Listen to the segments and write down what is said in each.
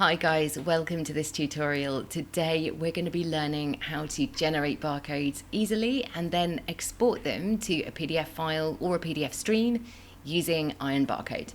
Hi guys, welcome to this tutorial. Today we're going to be learning how to generate barcodes easily and then export them to a PDF file or a PDF stream using IronBarcode.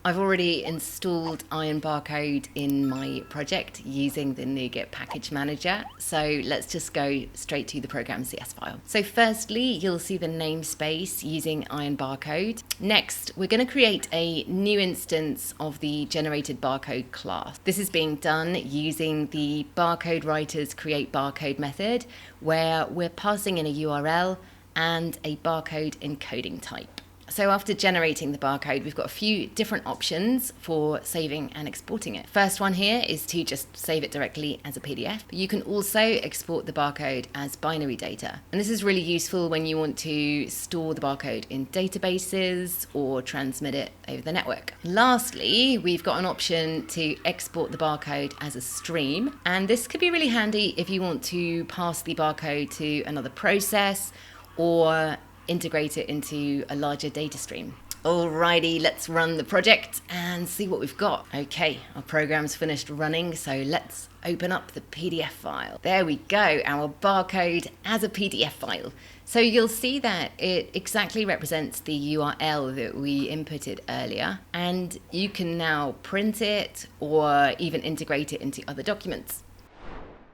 I've already installed IronBarcode in my project using the NuGet package manager, so let's just go straight to the program CS file. So firstly, you'll see the namespace using IronBarcode. Next, we're going to create a new instance of the GeneratedBarcode class. This is being done using the barcode writer's Create Barcode method, where we're passing in a URL and a barcode encoding type. So after generating the barcode, we've got a few different options for saving and exporting it. First one here is to just save it directly as a PDF. But you can also export the barcode as binary data. And this is really useful when you want to store the barcode in databases or transmit it over the network. Lastly, we've got an option to export the barcode as a stream. And this could be really handy if you want to pass the barcode to another process or integrate it into a larger data stream. Alrighty, let's run the project and see what we've got. Okay, our program's finished running, so let's open up the PDF file. There we go, our barcode as a PDF file. So you'll see that it exactly represents the URL that we inputted earlier, and you can now print it or even integrate it into other documents.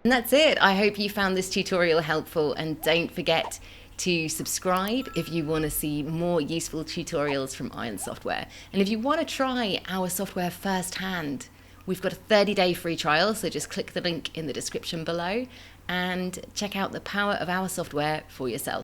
And that's it. I hope you found this tutorial helpful, and don't forget to subscribe if you want to see more useful tutorials from Iron Software. And if you want to try our software firsthand, we've got a 30-day free trial, so just click the link in the description below and check out the power of our software for yourself.